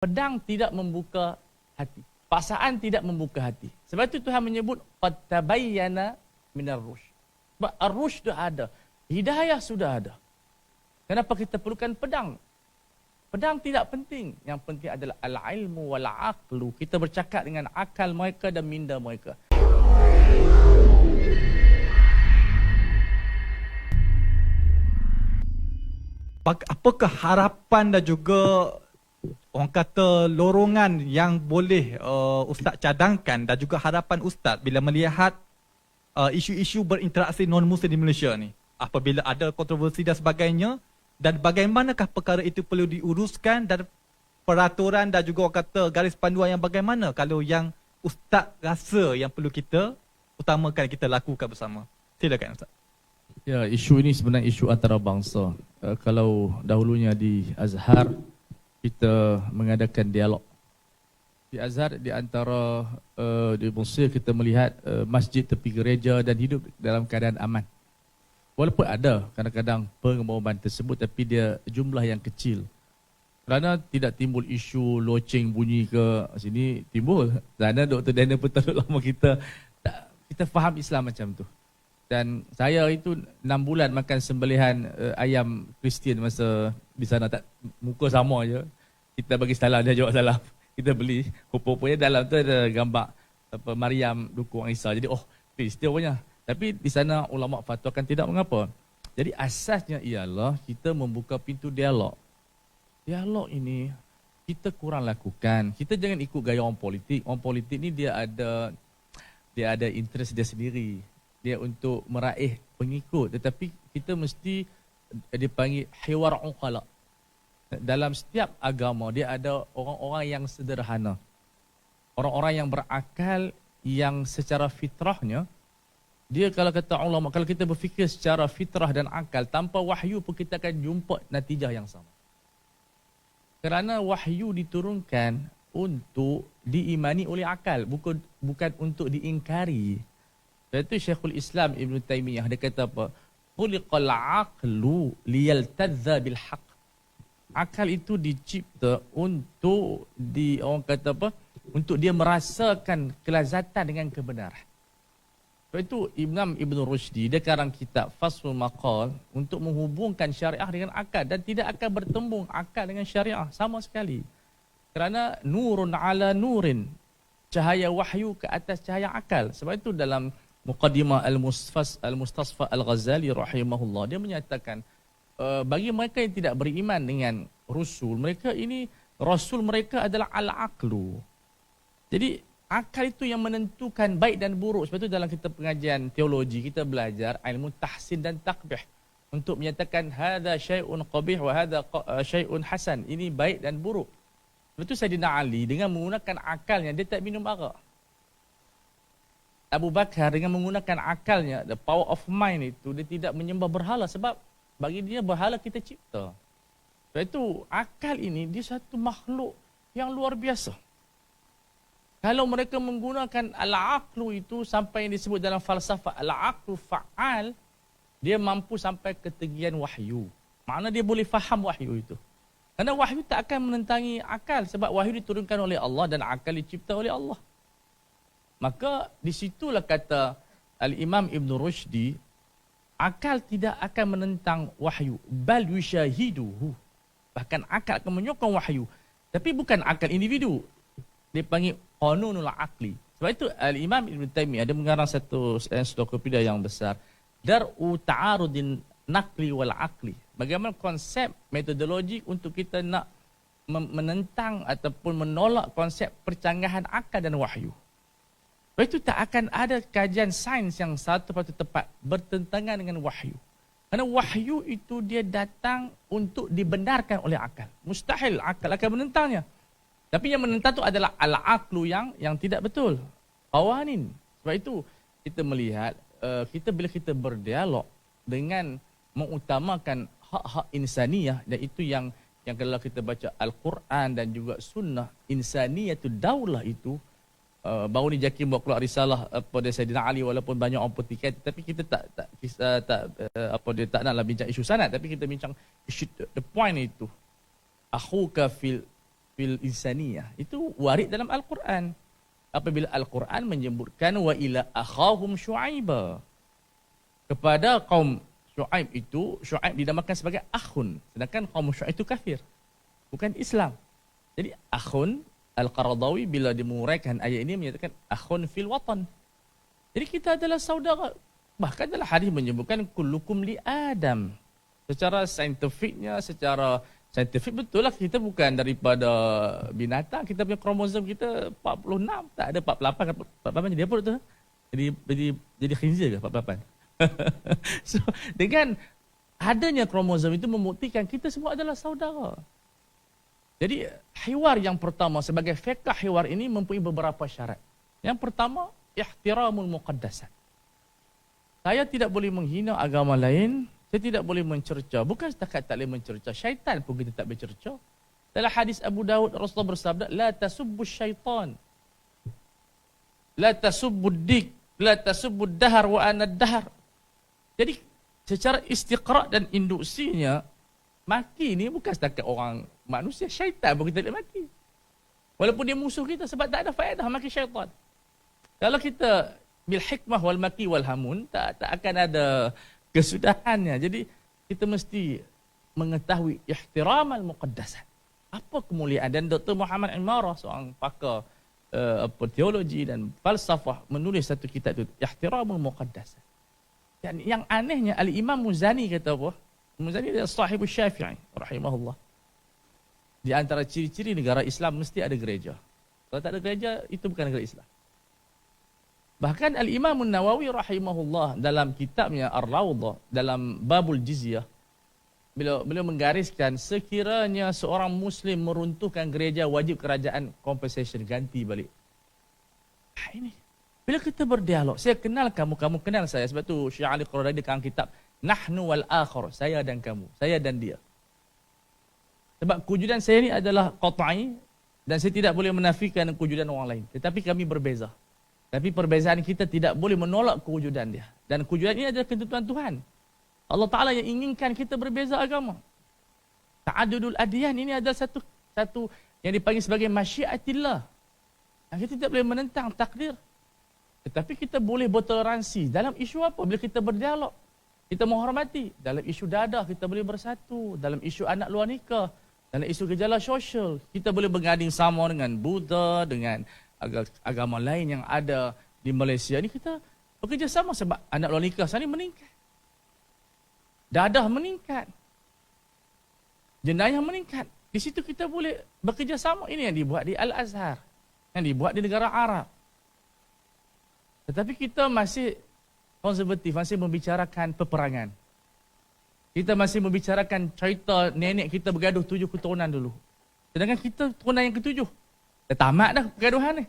Pedang tidak membuka hati. Paksaan tidak membuka hati. Sebab itu Tuhan menyebut qad tabayyana minar rusyd. Sebab ar-rusyd dah ada. Hidayah sudah ada. Kenapa kita perlukan pedang? Pedang tidak penting. Yang penting adalah al-ilmu wal-aqlu. Kita bercakap dengan akal mereka dan minda mereka. Apakah harapan dan juga orang kata lorongan yang boleh Ustaz cadangkan dan juga harapan Ustaz bila melihat isu-isu berinteraksi non-Muslim di Malaysia ni? Apabila ada kontroversi dan sebagainya, dan bagaimanakah perkara itu perlu diuruskan dan peraturan dan juga orang kata garis panduan yang bagaimana kalau yang Ustaz rasa yang perlu kita utamakan kita lakukan bersama? Silakan Ustaz. Ya, isu ini sebenarnya isu antarabangsa. Kalau dahulunya di Azhar kita mengadakan dialog. Di Azhar di antara di Mesir kita melihat masjid tepi gereja dan hidup dalam keadaan aman. Walaupun ada kadang-kadang pengeboman tersebut tapi dia jumlah yang kecil. Kerana tidak timbul isu loceng bunyi ke sini timbul. Kerana Dr. Daniel pun terlalu lama kita faham Islam macam tu. Dan saya itu 6 bulan makan sembelihan ayam Kristian masa di sana, tak muka sama je. Kita bagi salam, dia jawab salam. Kita beli, rupa-rupanya dalam tu ada gambar apa Maryam dukung Isa. Jadi Kristian punya. Tapi di sana ulama fatwakan tidak mengapa. Jadi asasnya ialah kita membuka pintu dialog. Dialog ini kita kurang lakukan. Kita jangan ikut gaya orang politik. Orang politik ni dia ada interest dia sendiri. Dia untuk meraih pengikut, tetapi kita mesti dipanggil hiwar uqala. Dalam setiap agama dia ada orang-orang yang sederhana, orang-orang yang berakal, yang secara fitrahnya dia, kalau kata ulama, kalau kita berfikir secara fitrah dan akal tanpa wahyu pun kita akan jumpa natijah yang sama. Kerana wahyu diturunkan untuk diimani oleh akal, bukan untuk diingkari. Itu Syekhul Islam Ibn Taymiyah, dia kata apa? Khuliqal aqlu liyaltadza bil haqq. Akal itu dicipta untuk orang kata apa? Untuk dia merasakan kelazatan dengan kebenaran. Sebab itu Imam Ibn Rushdi dia karang kitab Faslul Maqal untuk menghubungkan syariah dengan akal, dan tidak akan bertembung akal dengan syariah sama sekali. Kerana nurun ala nurin, cahaya wahyu ke atas cahaya akal. Sebab itu dalam Muqaddimah Al-Mustasfa Al-Ghazali rahimahullah, dia menyatakan bagi mereka yang tidak beriman dengan Rasul, mereka ini Rasul mereka adalah al-aqlu. Jadi akal itu yang menentukan baik dan buruk. Sebab itu dalam kita pengajian teologi kita belajar ilmu tahsin dan takbih untuk menyatakan hadza syai'un qabih wa hadza syai'un hasan. Ini baik dan buruk. Sebab itu Sayyidina Ali dengan menggunakan akalnya dia tak minum arak. Abu Bakar dengan menggunakan akalnya, the power of mind itu, dia tidak menyembah berhala sebab bagi dia berhala kita cipta. Sebab itu akal ini dia satu makhluk yang luar biasa. Kalau mereka menggunakan al-aqlu itu sampai yang disebut dalam falsafah al-aqlu fa'al, dia mampu sampai ketinggian wahyu. Makna dia boleh faham wahyu itu. Kerana wahyu tak akan menentangi akal sebab wahyu diturunkan oleh Allah dan akal dicipta oleh Allah. Maka di situlah kata Al-Imam Ibn Rushdi, akal tidak akan menentang wahyu, bal yushahiduhu. Bahkan akal akan menyokong wahyu, tapi bukan akal individu. Dia panggil qanunul aqli. Sebab itu Al-Imam Ibn Taymiyah ada mengarang satu ensiklopedia yang besar, Dar'u Ta'arudin Naqli wal Aqli. Bagaimana konsep metodologi untuk kita nak menentang ataupun menolak konsep percanggahan akal dan wahyu. Sebab itu tak akan ada kajian sains yang 100% tepat bertentangan dengan wahyu. Kerana wahyu itu dia datang untuk dibenarkan oleh akal. Mustahil akal akan menentangnya. Tapi yang menentang itu adalah al-aqlu yang tidak betul. Qawanin. Sebab itu kita melihat bila kita berdialog dengan mengutamakan hak-hak insaniyah, dan itu yang kalau kita baca Al-Quran dan juga sunnah, insaniyatul daulah itu, baru ni Jakim buat keluar risalah pada Sayyidina Ali, walaupun banyak orang petikai, tapi kita tak naklah bincang isu sanad, tapi kita bincang isu the point itu. Akhuka fil fil insaniyah. Itu warid dalam Al-Quran. Apabila Al-Quran menyebutkan wa ila akhahum Syuaiba. Kepada kaum Syuaib itu, Syuaib dinamakan sebagai akhun. Sedangkan kaum Syuaib itu kafir. Bukan Islam. Jadi akhun, Al-Qaradawi bila dimuraikan ayat ini menyatakan akhun fil watan. Jadi kita adalah saudara. Bahkan dalam hadis menyebutkan kullukum li Adam. Secara saintifik betul lah kita bukan daripada binatang. Kita punya kromosom kita 46, tak ada 48. 48 jadi apa tu? Jadi khinzir ke 48? So, dengan adanya kromosom itu membuktikan kita semua adalah saudara. Jadi hiwar yang pertama sebagai fiqh hiwar ini mempunyai beberapa syarat. Yang pertama, ihtiramul muqaddasat. Saya tidak boleh menghina agama lain, saya tidak boleh mencerca. Bukan setakat tak boleh mencerca, syaitan pun kita tak boleh cerca. Dalam hadis Abu Dawud, Rasulullah bersabda, la tasubbu syaitan. La tasubbu dik, la tasubbu dahar wa ana dahar. Jadi secara istiqra' dan induksinya, maki ni bukan setakat orang manusia, syaitan pun kita boleh maki. Walaupun dia musuh kita sebab tak ada faedah maki syaitan. Kalau kita bil hikmah wal maki wal hamun, tak akan ada kesudahannya. Jadi kita mesti mengetahui ihtiramal muqaddasat. Apa kemuliaan? Dan Dr. Muhammad Imarah, seorang pakar teologi dan falsafah, menulis satu kitab itu, Ihtiramul Muqaddasat. Dan yang anehnya, Al-Imam Muzani kata apa? Muzani adalah sahibu Syafi'i, rahimahullah. Di antara ciri-ciri negara Islam mesti ada gereja. Kalau tak ada gereja, itu bukan negara Islam. Bahkan Al-Imam Nawawi rahimahullah dalam kitabnya Ar-Rawdah, dalam Babul Jizyah, beliau menggariskan sekiranya seorang Muslim meruntuhkan gereja, wajib kerajaan compensation, ganti balik. Ini. Bila kita berdialog, saya kenal kamu, kamu kenal saya. Sebab tu Syekh Ali Qurradi dalam kitab Nahnu wal Akhir, saya dan kamu, saya dan dia. Sebab kewujudan saya ni adalah qat'i dan saya tidak boleh menafikan kewujudan orang lain. Tetapi kami berbeza. Tapi perbezaan kita tidak boleh menolak kewujudan dia. Dan kewujudan ini adalah ketentuan Tuhan. Allah Ta'ala yang inginkan kita berbeza agama. Ta'adudul adiyan ini adalah satu yang dipanggil sebagai masyiatillah. Dan kita tidak boleh menentang takdir. Tetapi kita boleh bertoleransi. Dalam isu apa? Bila kita berdialog, kita menghormati. Dalam isu dadah, kita boleh bersatu. Dalam isu anak luar nikah, dalam isu gejala sosial, kita boleh berganding sama dengan Buddha, dengan agama lain yang ada di Malaysia. Ini kita bekerjasama sebab anak luar nikah sana meningkat. Dadah meningkat. Jenayah meningkat. Di situ kita boleh bekerjasama. Ini yang dibuat di Al-Azhar. Yang dibuat di negara Arab. Tetapi kita masih konservatif, masih membicarakan peperangan. Kita masih membicarakan cerita nenek kita bergaduh 7 keturunan dulu. Sedangkan kita keturunan yang ke-7. Dah tamat dah pergaduhan ni.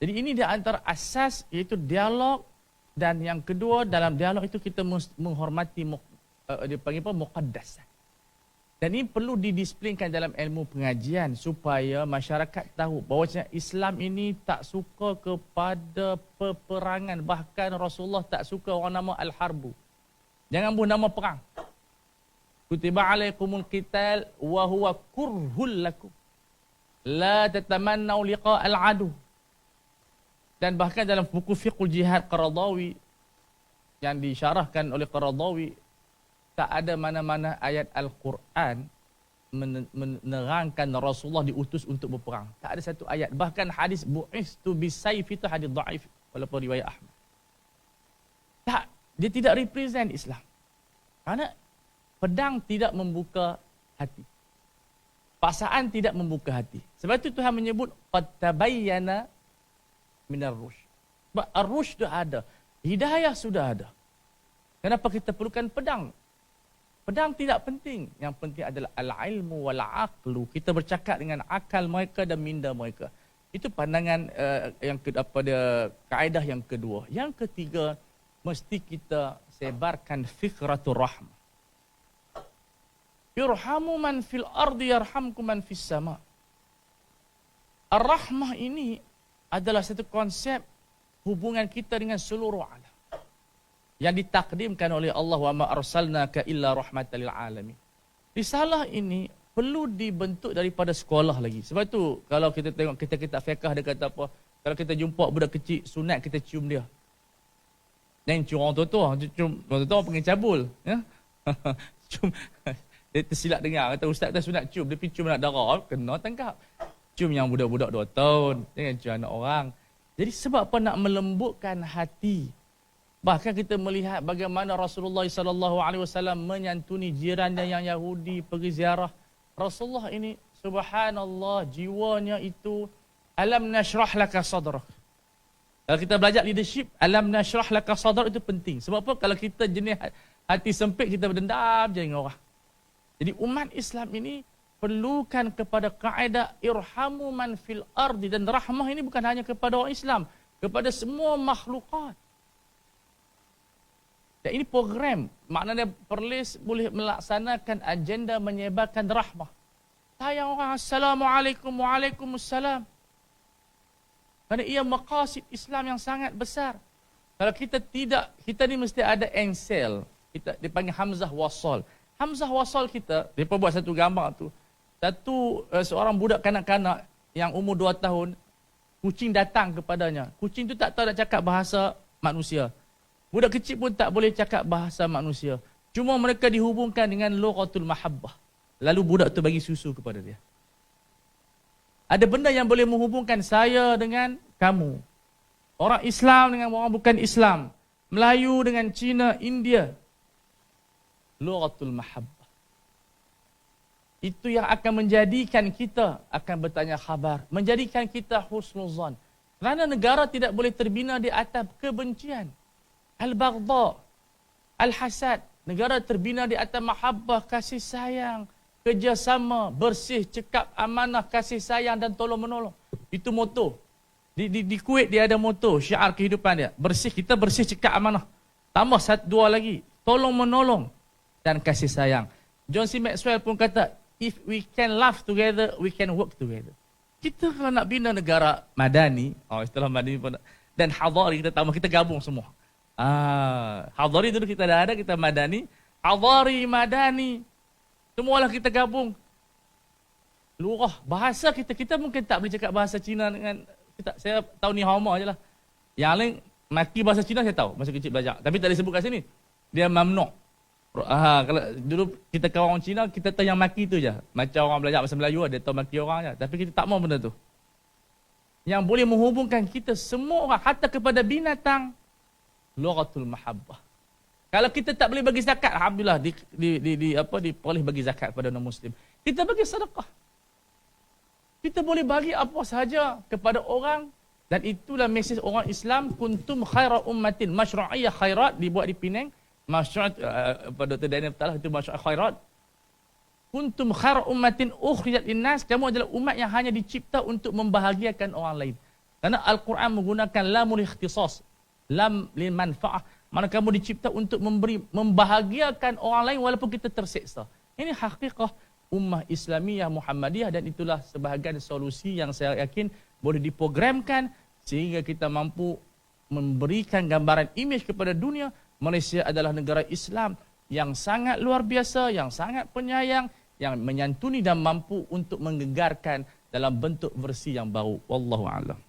Jadi ini di antara asas, iaitu dialog. Dan yang kedua, dalam dialog itu kita menghormati dipanggil apa? Muqaddasat. Dan ini perlu didisiplinkan dalam ilmu pengajian supaya masyarakat tahu bahawa Islam ini tak suka kepada peperangan. Bahkan Rasulullah tak suka orang nama Al-Harbu. Jangan buat nama perang. Kutiba alaikumul qital wa huwa kurhul lakum. La tatamannau liqa al-adu. Dan bahkan dalam buku Fiqhul Jihad Qaradawi yang disyarahkan oleh Qaradawi, tak ada mana-mana ayat Al-Quran menerangkan Rasulullah diutus untuk berperang. Tak ada satu ayat. Bahkan hadis bu'istu bisayf itu hadis dhaif walaupun riwayat Ahmad. Tak, dia tidak represent Islam. Kerana pedang tidak membuka hati. Paksaan tidak membuka hati. Sebab itu Tuhan menyebut qad tabayyana minar rusyd. Sebab ar-rusyd sudah ada. Hidayah sudah ada. Kenapa kita perlukan pedang? Pedang tidak penting. Yang penting adalah al-ilmu wal-aqlu. Kita bercakap dengan akal mereka dan minda mereka. Itu pandangan kaedah yang kedua. Yang ketiga, mesti kita sebarkan fikratul rahmah. Irhamu man fil ardi yarhamkum man fis sama. Ar-rahmah ini adalah satu konsep hubungan kita dengan seluruh alam yang ditakdimkan oleh Allah, wa ma arsalnaka illa rahmatan lil alamin. Risalah ini perlu dibentuk daripada sekolah lagi. Sebab tu kalau kita tengok kitab-kitab fiqh dia kata apa? Kalau kita jumpa budak kecil sunat kita cium dia. Dan cium orang tua, cium orang tua panggil cabul, ya. Cium dia tersilap dengar kata ustaz dah sunat cium, dia pergi cium anak dara, kena tangkap. Cium yang budak-budak 2 tahun, jangan cium anak orang. Jadi sebab apa? Nak melembutkan hati. Bahkan kita melihat bagaimana Rasulullah SAW menyantuni jirannya yang Yahudi pergi ziarah. Rasulullah ini subhanallah jiwanya itu alam nashrah laka sadrak. Kalau kita belajar leadership, alam nashrah laka sadrak itu penting. Sebab apa? Kalau kita jenis hati sempit, kita berdendam je dengan orang. Jadi umat Islam ini perlukan kepada kaedah irhamu man fil ardi, dan rahmah ini bukan hanya kepada orang Islam, kepada semua makhlukat. Dan ini program, maknanya Perlis boleh melaksanakan agenda menyebarkan rahmah. Sayang orang, Assalamualaikum, Waalaikumsalam. Kerana ia maqasid Islam yang sangat besar. Kalau kita tidak, kita ni mesti ada engsel. Kita dipanggil Hamzah Wasal. Hamzah Wasal kita, mereka buat satu gambar tu. Seorang budak kanak-kanak yang umur 2 tahun, kucing datang kepadanya. Kucing tu tak tahu nak cakap bahasa manusia. Budak kecil pun tak boleh cakap bahasa manusia. Cuma mereka dihubungkan dengan lughatul mahabbah. Lalu budak tu bagi susu kepada dia. Ada benda yang boleh menghubungkan saya dengan kamu. Orang Islam dengan orang bukan Islam. Melayu dengan Cina, India. Lughatul mahabbah. Itu yang akan menjadikan kita akan bertanya khabar. Menjadikan kita husnuzan. Kerana negara tidak boleh terbina di atas kebencian. Al-baghdha, al-hasad. Negara terbina di atas mahabbah, kasih sayang, kerjasama, bersih, cekap, amanah, kasih sayang dan tolong-menolong. Itu moto. Di Kuwait dia ada moto, syiar kehidupan dia. Bersih, kita bersih, cekap, amanah. Tambah 2 lagi. Tolong-menolong dan kasih sayang. John C. Maxwell pun kata, if we can laugh together, we can work together. Kita kalau nak bina negara madani, istilah madani pun, dan hadari, kita tambah, kita gabung semua. Hadari dulu kita dah ada, kita madani. Hadari, madani, semualah kita gabung. Lurah, bahasa kita mungkin tak boleh cakap bahasa Cina dengan, saya tahu ni hao ma je lah. Yang lain, maki bahasa Cina saya tahu, masa kecil belajar. Tapi tak disebut kat sini. Dia mamnu'. Kalau dulu kita kawan orang Cina, kita tahu yang maki tu je. Macam orang belajar bahasa Melayu, dia tahu maki orang je. Tapi kita tak mau benda tu. Yang boleh menghubungkan kita semua orang, hatta kepada binatang, lughatul mahabbah. Kalau kita tak boleh bagi zakat, alhamdulillah diperoleh bagi zakat kepada non-muslim. Kita bagi sedekah. Kita boleh bagi apa sahaja kepada orang, dan itulah mesej orang Islam, kuntum khaira ummatin, masyru'iyah khairat dibuat di Penang. Masyarakat pada Dr. Daniel Talah itu masyarakat khairat. Kuntum khair ummatin ukhrijat linnas, kamu adalah umat yang hanya dicipta untuk membahagiakan orang lain. Karena Al-Quran menggunakan lamul ikhtisas, lam lil manfaah. Mana kamu dicipta untuk membahagiakan orang lain walaupun kita terseksa. Ini hakikah ummah Islamiyah Muhammadiyah, dan itulah sebahagian solusi yang saya yakin boleh diprogramkan sehingga kita mampu memberikan gambaran imej kepada dunia. Malaysia adalah negara Islam yang sangat luar biasa, yang sangat penyayang, yang menyantuni dan mampu untuk menggegarkan dalam bentuk versi yang baru. Wallahu a'lam.